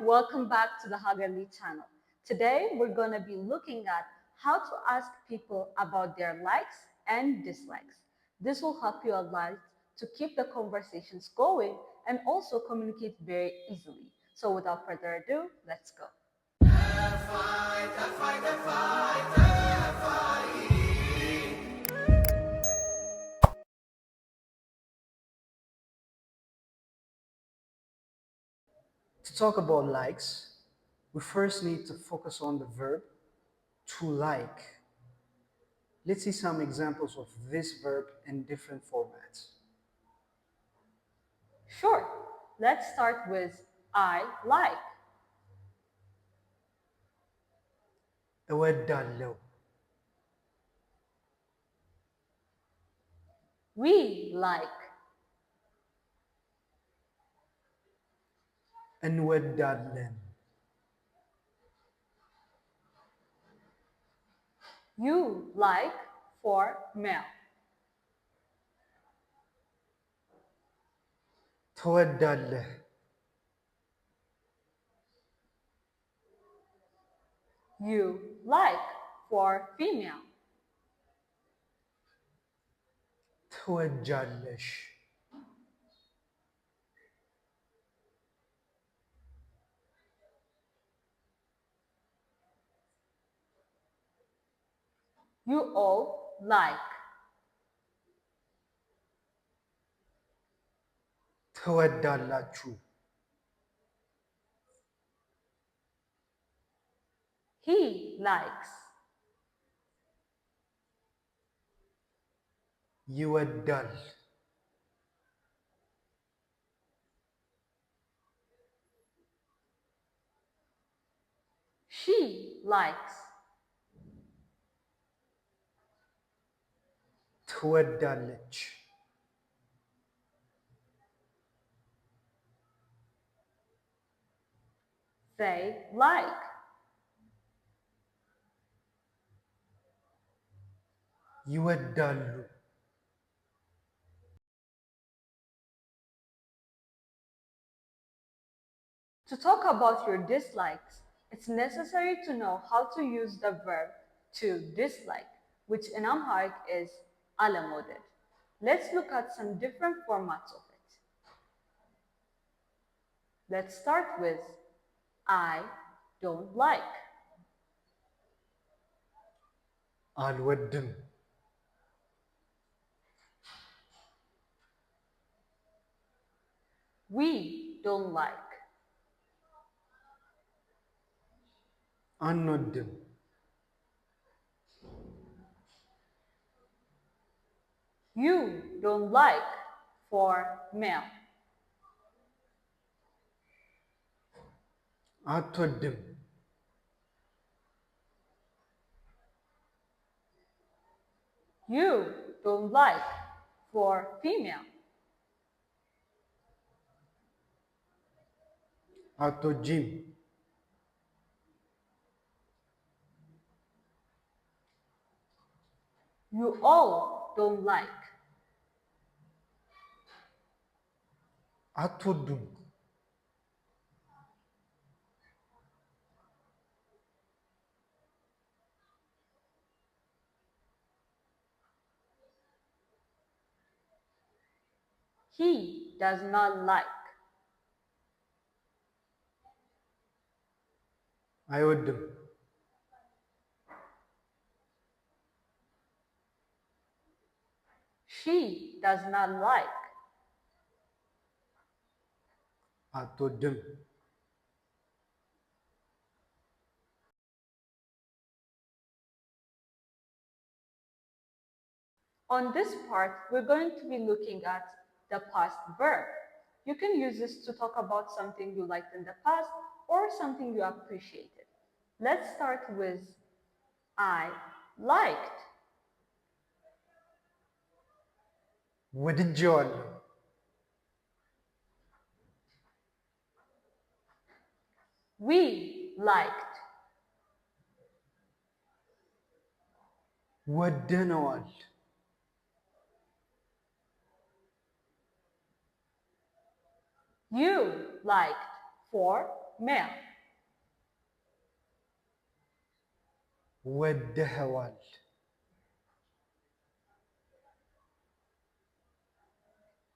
welcome back to the Hagali channel. Today we're going to be looking at how to ask people about their likes and dislikes. This will help you a lot to keep the conversations going and also communicate very easily. So without further ado, let's go. To talk about likes, we first need to focus on the verb to like. Let's see some examples of this verb in different formats. Sure, let's start with I like. እወዳለሁ፣ We like. እንወዳለን፣ You like for male. ትወዳለህ፣ You like for female. ትወጃለሽ፣ You all like. ትወዳላችሁ፣ He likes. ይወዳል፣ She likes. ትወዳለች፣ They like. ይወዳሉ፣ To talk about your dislikes, it's necessary to know how to use the verb to dislike, which in Amharic is alamoded. Let's look at some different formats of it. Let's start with I don't like. አልወድም፣ We don't like. አንወድም፣ You don't like for male. አትወድም፣ You don't like for female. አትወጂም፣ You all don't like. አትወዱም፣ He does not like. አይወድም፣ She does not like. አትወድም፣ On this part, we're going to be looking at the past verb. You can use this to talk about something you liked in the past or something you appreciated. Let's start with I liked. ወድጄዋለሁ፣ We liked. ወደነዋል፣ You liked for male. ወደኸዋል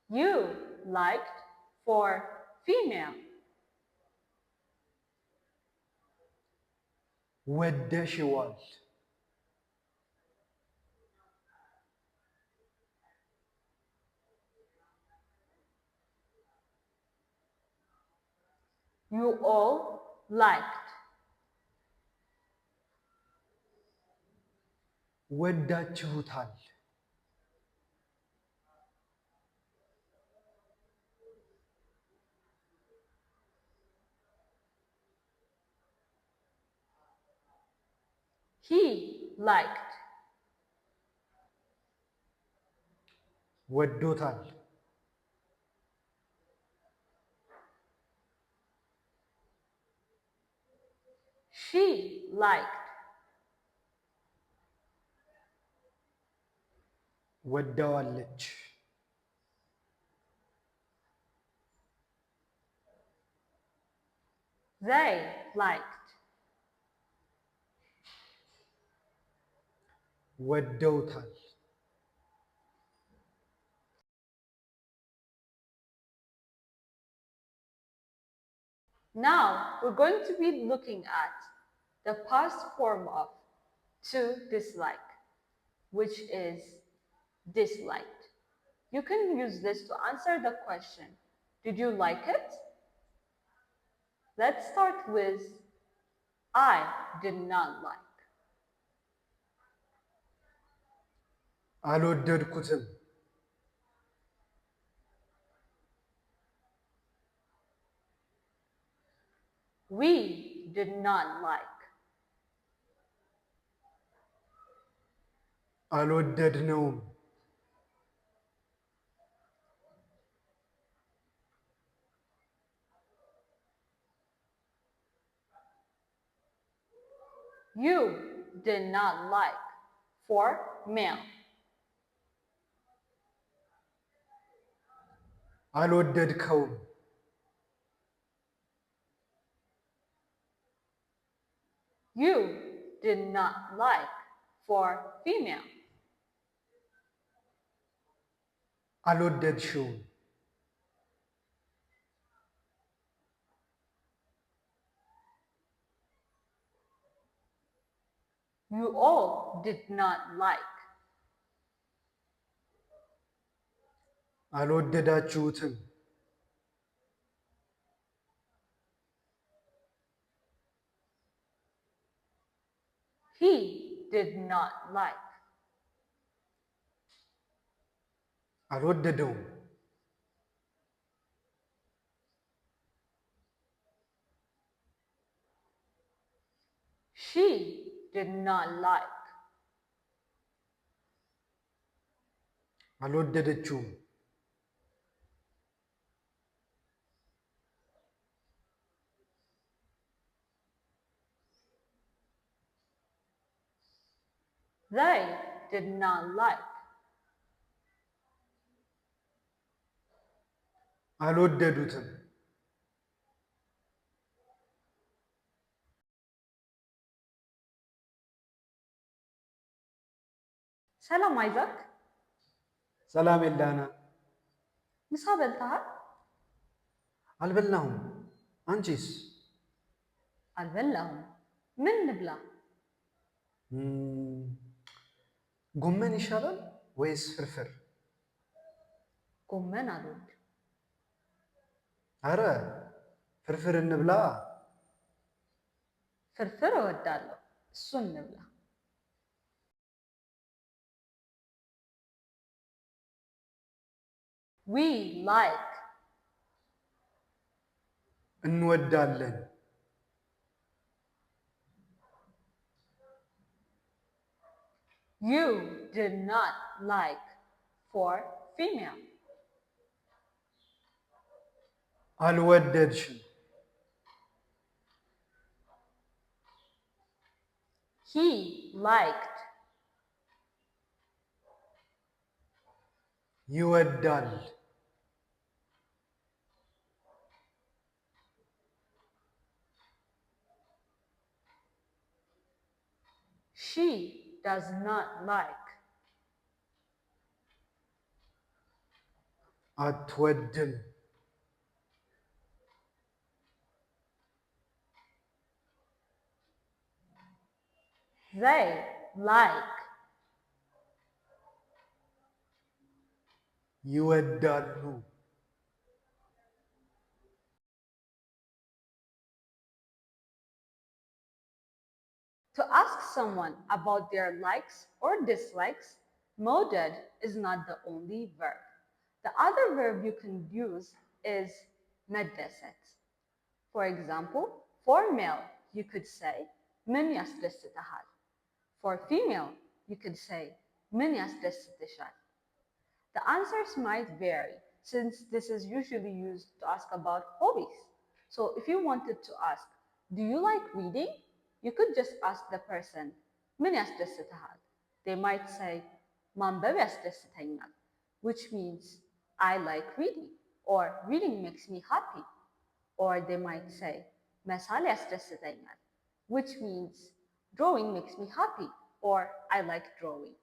You liked for female. ወደሽዋል You all liked. ወዳችሁታል He liked. ወዶታል She liked. ወዳዋለች They liked. ወደውታል Now we're going to be looking at the past form of to dislike, which is disliked. You can use this to answer the question, did you like it? Let's start with I did not like. አልወደድኩትም We did not like. አልወደድነውም You did not like for male. አልወደድከውም You did not like for female. አልወደድሽውም You all did not like. አልወደዳችሁትም He did not like. አልወደደውም She did not like. አልወደደችውም They did not like. አልወደዱትም ሰላም አይዛክ፣ ሰላም ኤልዳና ምሳ በልተሃል? አልበላሁም አንቺስ አልበላሁም። ምን እንብላ? ጎመን ይሻላል ወይስ ፍርፍር ጎመን አልወድም። አረ ፍርፍር እንብላ ፍርፍር እወዳለሁ፣ እሱን እንብላ። We like. እንወዳለን You did not like for female. አልወደድሽም He liked. ይወዳል She does not like. አትወድም። They like. ይወዳሉ። To ask someone about their likes or dislikes, መውደድ is not the only verb. The other verb you can use is መደሰት. For example, for male, you could say ምን ያስደስትሃል? For female, you could say ምን ያስደስትሻል? The answers might vary since this is usually used to ask about hobbies. So if you wanted to ask, do you like reading? You could just ask the person, ምን ያስደስትሃል? They might say, ማንበብ ያስደስተኛል, which means I like reading, or reading makes me happy. Or they might say, መሳል ያስደስተኛል, which means drawing makes me happy, or I like drawing.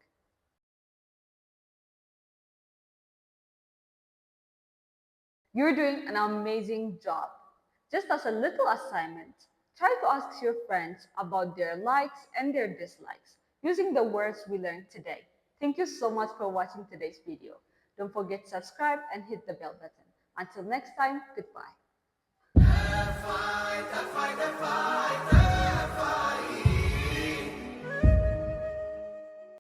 You're doing an amazing job. Just as a little assignment, try to ask your friends about their likes and their dislikes using the words we learned today. Thank you so much for watching today's video. Don't forget to subscribe and hit the bell button. Until next time, goodbye.